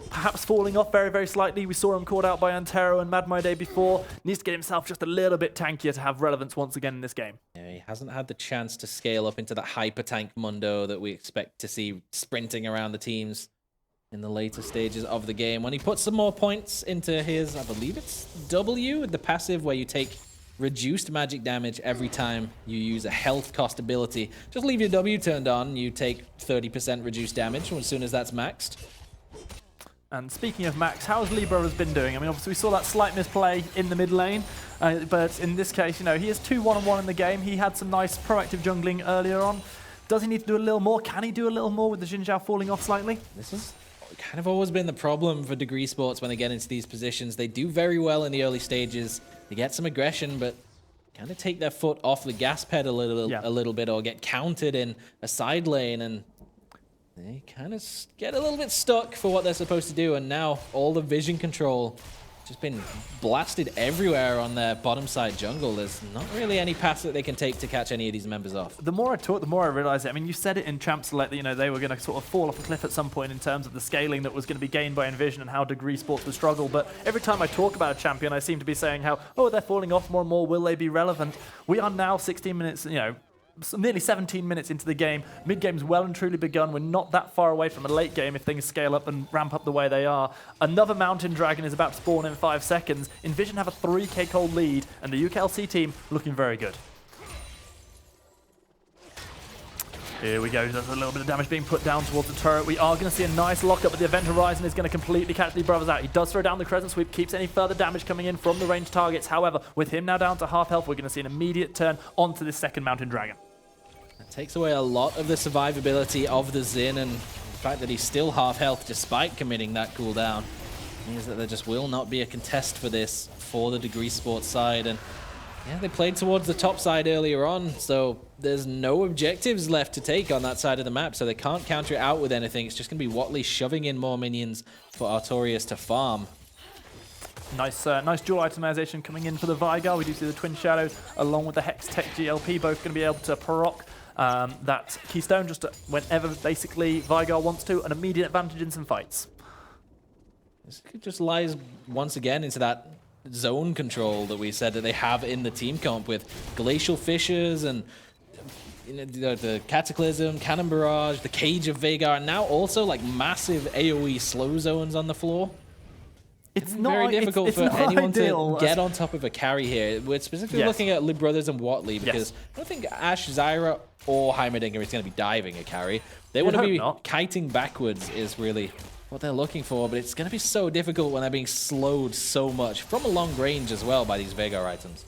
Speaker 1: perhaps falling off very, very slightly. We saw him caught out by Antero and Mad My Day before. Needs to get himself just a little bit tankier to have relevance once again in this game.
Speaker 2: Yeah, he hasn't had the chance to scale up into that hyper tank Mundo that we expect to see sprinting around the teams in the later stages of the game. When he puts some more points into his, I believe it's W, the passive where you take reduced magic damage every time you use a health cost ability. Just leave your W turned on, you take 30% reduced damage as soon as that's maxed.
Speaker 1: And speaking of Max, how's Lee Brothers been doing? I mean, obviously we saw that slight misplay in the mid lane, but in this case, you know, he is 2-1-1 in the game. He had some nice proactive jungling earlier on. Does he need to do a little more? Can he do a little more with the Xin Zhao falling off slightly?
Speaker 2: This is kind of always been the problem for DegreeSports when they get into these positions. They do very well in the early stages. They get some aggression, but kind of take their foot off the gas pedal a little bit, or get counted in a side lane, and they kind of get a little bit stuck for what they're supposed to do. And now all the vision control just been blasted everywhere on their bottom side jungle. There's not really any path that they can take to catch any of these members off.
Speaker 1: The more I talk, the more I realize it. I mean, you said it in Champ Select that, you know, they were going to sort of fall off a cliff at some point in terms of the scaling that was going to be gained by Nvision and how DegreeSports would struggle. But every time I talk about a champion, I seem to be saying how, oh, they're falling off more and more. Will they be relevant? We are now 16 minutes, you know, nearly 17 minutes into the game. Mid-game's well and truly begun. We're not that far away from a late game if things scale up and ramp up the way they are. Another Mountain Dragon is about to spawn in 5 seconds. Nvision have a 3k cold lead, and the UKLC team looking very good. Here we go. There's a little bit of damage being put down towards the turret. We are going to see a nice lockup, but the Event Horizon is going to completely catch the brothers out. He does throw down the Crescent Sweep, keeps any further damage coming in from the ranged targets. However, with him now down to half health, we're going to see an immediate turn onto this second Mountain Dragon.
Speaker 2: It takes away a lot of the survivability of the Xin, and the fact that he's still half health despite committing that cooldown means that there just will not be a contest for this for the DegreeSports side. And yeah, they played towards the top side earlier on, so there's no objectives left to take on that side of the map, so they can't counter it out with anything. It's just going to be Watley shoving in more minions for Artorias to farm.
Speaker 1: Nice dual itemization coming in for the Veigar. We do see the Twin Shadows along with the Hex Tech GLP both going to be able to proc that Keystone just whenever basically Veigar wants to, an immediate advantage in some fights.
Speaker 2: This just lies once again into that zone control that we said that they have in the team comp with Glacial Fissures and, you know, the Cataclysm, Cannon Barrage, the Cage of Veigar, and now also like massive AoE slow zones on the floor. It's very difficult for anyone to get on top of a carry here. We're specifically looking at Lib Brothers and Watley because I don't think Ashe, Zyra, or Heimerdinger is going to be diving a carry. They want to be kiting backwards is really what they're looking for, but it's going to be so difficult when they're being slowed so much from a long range as well by these Veigar items.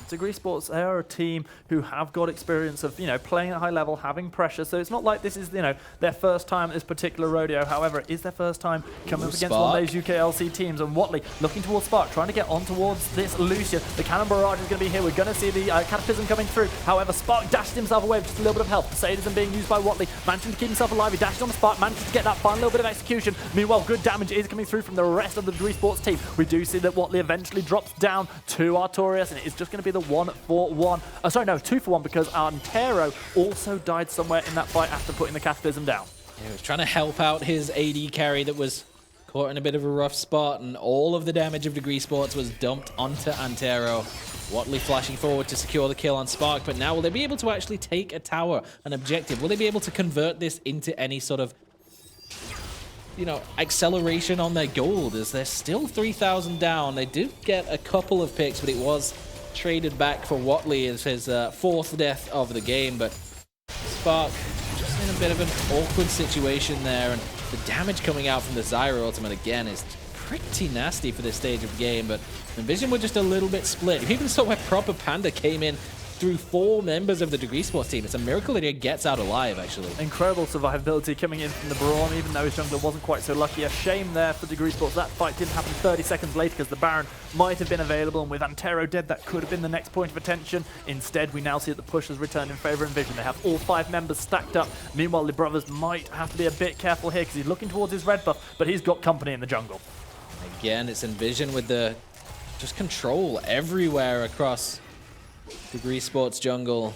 Speaker 1: DegreeSports, they are a team who have got experience of, you know, playing at high level, having pressure. So it's not like this is, you know, their first time at this particular rodeo. However, it is their first time coming up against one of those UKLC teams. And Watley looking towards Spark, trying to get on towards this Lucian. The Cannon Barrage is going to be here. We're going to see the Cataclysm coming through. However, Spark dashed himself away with just a little bit of health. Sadism being used by Watley, managing to keep himself alive. He dashed on the Spark, managed to get that final little bit of execution. Meanwhile, good damage is coming through from the rest of the DegreeSports team. We do see that Watley eventually drops down to Artorias, and it is just just going to be the 1-for-1. Oh, sorry, no, 2-for-1 because Antero also died somewhere in that fight after putting the Cataclysm down.
Speaker 2: He was trying to help out his AD carry that was caught in a bit of a rough spot, and all of the damage of DegreeSports was dumped onto Antero. Watley flashing forward to secure the kill on Spark, but now will they be able to actually take a tower, an objective? Will they be able to convert this into any sort of, you know, acceleration on their gold, as they're still 3,000 down? They did get a couple of picks, but it was traded back for Watley as his fourth death of the game. But Spark just in a bit of an awkward situation there, and the damage coming out from the Zyra ultimate again is pretty nasty for this stage of the game. But Nvision were just a little bit split. You even saw where Proper Panda came in through 4 members of the DegreeSports team. It's a miracle that he gets out alive, actually.
Speaker 1: Incredible survivability coming in from the Baron, even though his jungler wasn't quite so lucky. A shame there for DegreeSports. That fight didn't happen 30 seconds later because the Baron might have been available, and with Antero dead, that could have been the next point of attention. Instead, we now see that the push has returned in favor of Nvision. They have all 5 members stacked up. Meanwhile, the brothers might have to be a bit careful here because he's looking towards his red buff, but he's got company in the jungle.
Speaker 2: Again, it's Nvision with the just control everywhere across DegreeSports jungle.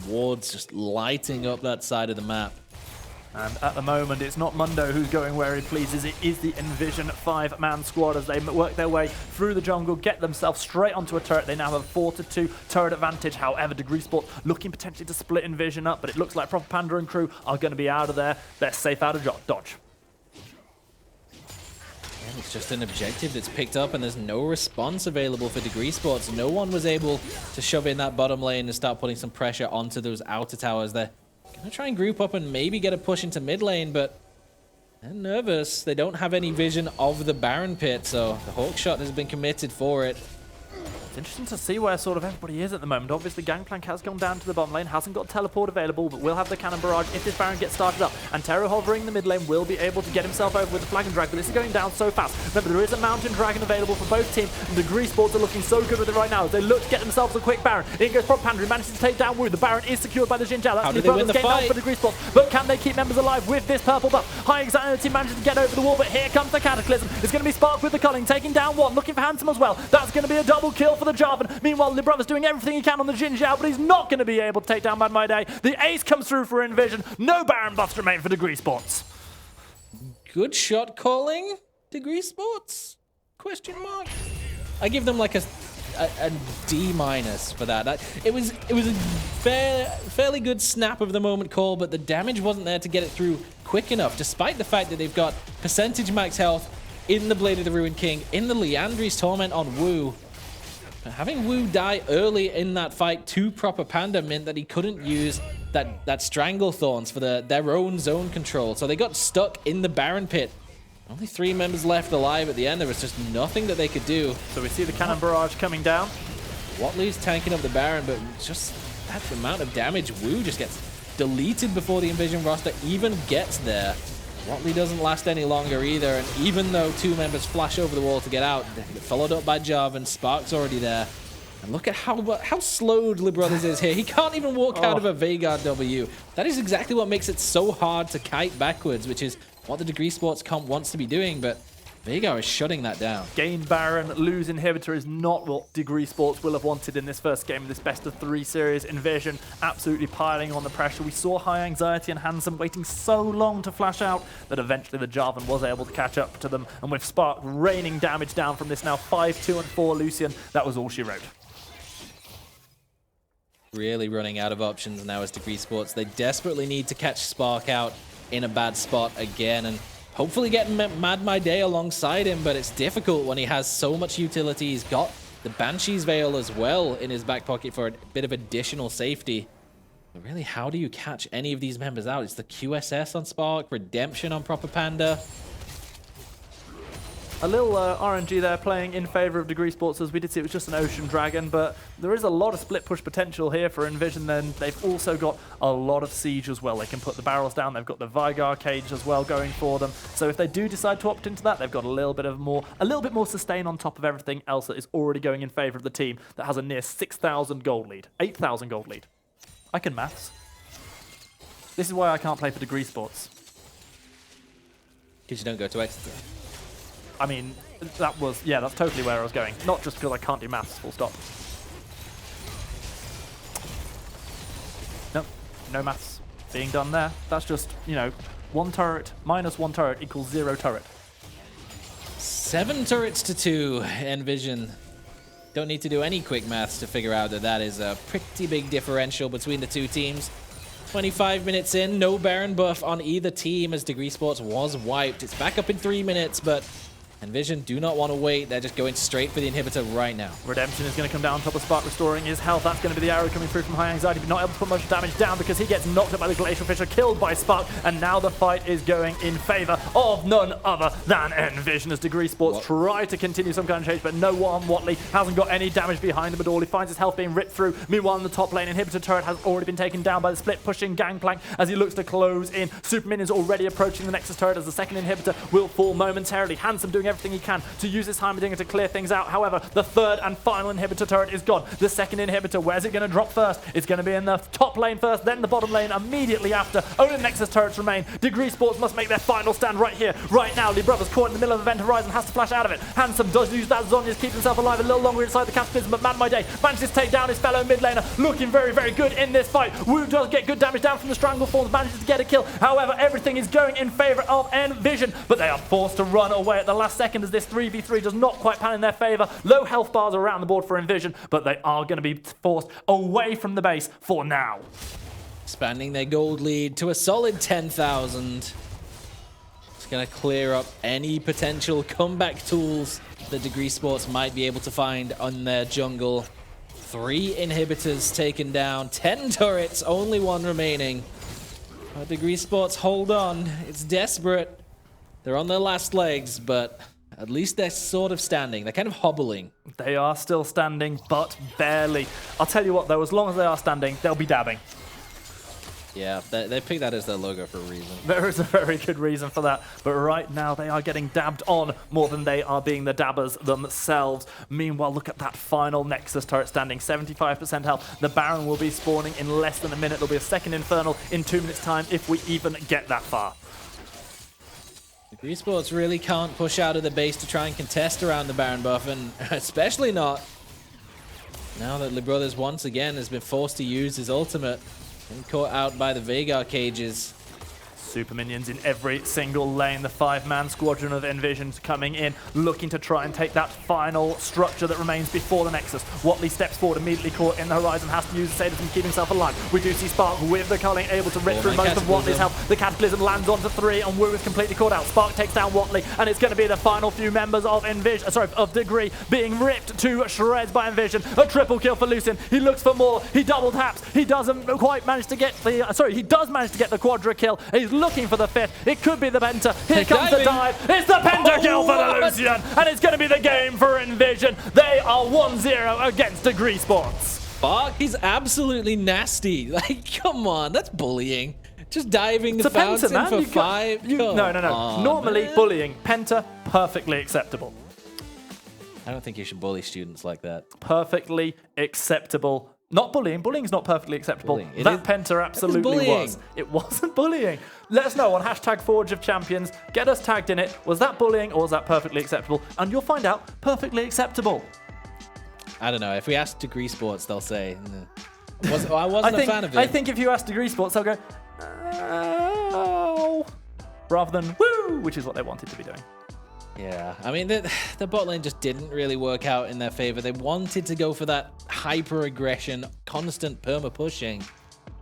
Speaker 2: Wards just lighting up that side of the map.
Speaker 1: And at the moment, it's not Mundo who's going where he pleases. It is the Nvision 5-man squad as they work their way through the jungle, get themselves straight onto a turret. They now have a 4-2 turret advantage. However, DegreeSports looking potentially to split Nvision up, but it looks like Proper Panda and crew are going to be out of there. They're safe out of dodge.
Speaker 2: And it's just an objective that's picked up, and there's no response available for DegreeSports. No one was able to shove in that bottom lane and start putting some pressure onto those outer towers. They're going to try and group up and maybe get a push into mid lane, but they're nervous. They don't have any vision of the Baron pit, so the Hawk shot has been committed for it.
Speaker 1: It's interesting to see where sort of everybody is at the moment. Obviously, Gangplank has gone down to the bottom lane, hasn't got teleport available, but will have the cannon barrage if this Baron gets started up. And Terror hovering the mid lane will be able to get himself over with the Flag and Drag, but this is going down so fast. Remember, there is a Mountain Dragon available for both teams, and the DegreeSports are looking so good with it right now. They look to get themselves a quick Baron. In goes Proper Panda, who manages to take down Wu. The Baron is secured by the Xin Zhao. That's the
Speaker 2: win the fight
Speaker 1: for DegreeSports, but can they keep members alive with this purple buff? High Anxiety manages to get over the wall, but here comes the Cataclysm. It's going to be Spark with the culling, taking down one, looking for Handsome as well. That's going to be a double kill for the Jarvan. Meanwhile, the brother's doing everything he can on the Xin Zhao, but he's not going to be able to take down Mad My Day. The ace comes through for Nvision. No Baron buffs remain for DegreeSports.
Speaker 2: Good shot calling, DegreeSports? Question mark. I give them like a D- for that. It was a fairly good snap of the moment call, but the damage wasn't there to get it through quick enough, despite the fact that they've got percentage max health in the Blade of the Ruined King, in the Liandry's Torment on Wu. Having Wu die early in that fight to Proper Panda meant that he couldn't use that Strangle Thorns for their own zone control. So they got stuck in the Baron pit. Only 3 members left alive at the end. There was just nothing that they could do.
Speaker 1: So we see the cannon barrage coming down.
Speaker 2: Watley's tanking up the Baron, but just that amount of damage, Wu just gets deleted before the Nvision roster even gets there. Watley doesn't last any longer either, and even though 2 members flash over the wall to get out, they get followed up by Jarvan. Spark's already there. And look at how slowed LeBrothers is here. He can't even walk out of a Veigar W. That is exactly what makes it so hard to kite backwards, which is what the DegreeSports comp wants to be doing, but Veigar is shutting that down.
Speaker 1: Gain Baron, lose Inhibitor is not what DegreeSports will have wanted in this first game of this best of 3 series. Invasion absolutely piling on the pressure. We saw High Anxiety and Handsome waiting so long to flash out that eventually the Jarvan was able to catch up to them. And with Spark raining damage down from this now 5-2 and 4 Lucian, that was all she wrote.
Speaker 2: Really running out of options now as DegreeSports. They desperately need to catch Spark out in a bad spot again, and hopefully getting Mad My Day alongside him, but it's difficult when he has so much utility. He's got the Banshee's Veil as well in his back pocket for a bit of additional safety. But really, how do you catch any of these members out? It's the QSS on Spark, Redemption on Proper Panda.
Speaker 1: A little RNG there playing in favor of DegreeSports, as we did see it was just an Ocean Dragon, but there is a lot of split push potential here for Nvision. Then they've also got a lot of siege as well. They can put the barrels down. They've got the Veigar cage as well going for them. So if they do decide to opt into that, they've got a little bit more sustain on top of everything else that is already going in favor of the team that has a near 6,000 gold lead, 8,000 gold lead. I can maths. This is why I can't play for DegreeSports.
Speaker 2: Because you don't go to Exeter.
Speaker 1: I mean, that's totally where I was going. Not just because I can't do maths, full stop. no maths being done there. That's just, you know, 1 turret minus 1 turret equals 0 turret.
Speaker 2: 7 turrets to 2. Nvision don't need to do any quick maths to figure out that that is a pretty big differential between the two teams. 25 minutes in, no Baron buff on either team as DegreeSports was wiped. It's back up in 3 minutes, but Nvision do not want to wait. They're just going straight for the inhibitor right now.
Speaker 1: Redemption is going to come down on top of Spark, restoring his health. That's going to be the arrow coming through from High Anxiety, but not able to put much damage down because he gets knocked up by the Glacial Fisher, killed by Spark, and now the fight is going in favor of none other than Nvision as DegreeSports try to continue some kind of change, but no one. Watley hasn't got any damage behind him at all. He finds his health being ripped through. Meanwhile, in the top lane, Inhibitor turret has already been taken down by the split, pushing Gangplank as he looks to close in. Supermin is already approaching the Nexus turret as the second Inhibitor will fall momentarily. Handsome doing everything he can to use his Heimerdinger to clear things out. However, the third and final Inhibitor turret is gone. The second Inhibitor, where's it going to drop first? It's going to be in the top lane first, then the bottom lane immediately after. Only the Nexus turrets remain. DegreeSports must make their final stand right here, right now. Lee Brothers caught in the middle of Event Horizon, has to flash out of it. Handsome does use that Zhonya's, keeps himself alive a little longer inside the Cataclysm, but Man My Day manages to take down his fellow mid laner, looking very, very good in this fight. Wu does get good damage down from the Strangle Forms, manages to get a kill. However, everything is going in favor of Nvision, but they are forced to run away at the last second as this 3v3 does not quite pan in their favor. Low health bars around the board for Nvision, but they are going to be forced away from the base for now.
Speaker 2: Expanding their gold lead to a solid 10,000. It's going to clear up any potential comeback tools that DegreeSports might be able to find on their jungle. 3 inhibitors taken down, 10 turrets, only 1 remaining. But DegreeSports hold on. It's desperate. They're on their last legs, but at least they're sort of standing. They're kind of hobbling.
Speaker 1: They are still standing, but barely. I'll tell you what, though, as long as they are standing, they'll be dabbing.
Speaker 2: Yeah, they picked that as their logo for a reason.
Speaker 1: There is a very good reason for that. But right now, they are getting dabbed on more than they are being the dabbers themselves. Meanwhile, look at that final Nexus turret standing. 75% health. The Baron will be spawning in less than a minute. There'll be a second Infernal in 2 minutes' time if we even get that far.
Speaker 2: DegreeSports really can't push out of the base to try and contest around the Baron buff, and especially not now that LeBrothers once again has been forced to use his ultimate and caught out by the Veigar cages.
Speaker 1: Super minions in every single lane. The 5-man squadron of Nvision's coming in, looking to try and take that final structure that remains before the Nexus. Watley steps forward, immediately caught in the horizon, has to use the Sadism to keep himself alive. We do see Spark with the culling able to rip through most of Watley's health. The Cataclysm lands onto 3, and Wu is completely caught out. Spark takes down Watley, and it's going to be the final few members of of Degree being ripped to shreds by Nvision. A triple kill for Lucien. He looks for more. He double taps. He doesn't quite manage to get the. He does manage to get the quadra kill. He's looking for the 5th. It could be the Penta. Here comes the dive. It's the Penta kill for the Lucien. And it's going to be the game for Nvision. They are 1-0 against DegreeSports.
Speaker 2: Spark is absolutely nasty. Like, come on. That's bullying. Just diving the fountain
Speaker 1: man.
Speaker 2: for 5.
Speaker 1: No. Normally,
Speaker 2: man.
Speaker 1: bullying. Penta, perfectly acceptable.
Speaker 2: I don't think you should bully students like that.
Speaker 1: Perfectly acceptable. Not bullying. Bullying is not perfectly acceptable. That Penta absolutely was. It wasn't bullying. Let us know on #ForgeOfChampions. Get us tagged in it. Was that bullying or was that perfectly acceptable? And you'll find out perfectly acceptable.
Speaker 2: I don't know. If we ask DegreeSports, they'll say, I wasn't a fan of it.
Speaker 1: I think if you ask DegreeSports, they'll go, oh, rather than woo, which is what they wanted to be doing.
Speaker 2: Yeah, I mean, the bot lane just didn't really work out in their favor. They wanted to go for that hyper-aggression, constant perma-pushing.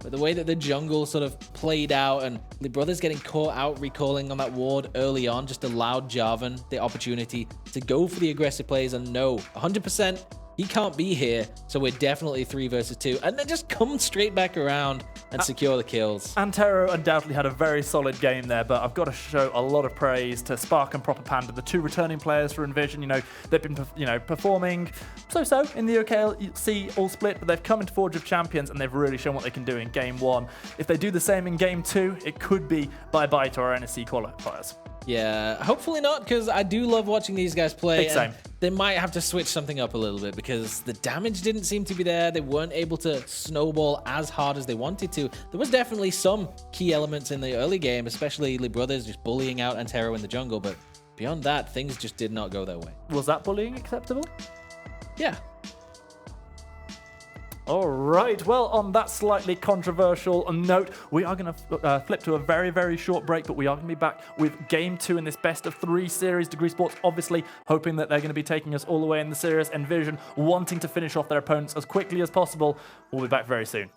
Speaker 2: But the way that the jungle sort of played out and the brothers getting caught out recalling on that ward early on just allowed Jarvan the opportunity to go for the aggressive plays and no, 100%. He can't be here, so we're definitely 3 versus 2. And then just come straight back around and secure the kills.
Speaker 1: Antero undoubtedly had a very solid game there, but I've got to show a lot of praise to Spark and Proper Panda, the 2 returning players for Nvision. You know, they've been, performing so-so in the OKLC all split, but they've come into Forge of Champions and they've really shown what they can do in Game 1. If they do the same in Game 2, it could be bye-bye to our NSC qualifiers.
Speaker 2: Yeah, hopefully not, because I do love watching these guys play.
Speaker 1: Big same.
Speaker 2: They might have to switch something up a little bit because the damage didn't seem to be there. They weren't able to snowball as hard as they wanted to. There was definitely some key elements in the early game, especially Lee Brothers just bullying out Antero in the jungle, but beyond that, things just did not go their way.
Speaker 1: Was that bullying acceptable?
Speaker 2: Yeah.
Speaker 1: All right, well, on that slightly controversial note, we are going to flip to a very, very short break, but we are going to be back with Game 2 in this best-of-3 series. DegreeSports obviously hoping that they're going to be taking us all the way in the series. Nvision wanting to finish off their opponents as quickly as possible. We'll be back very soon.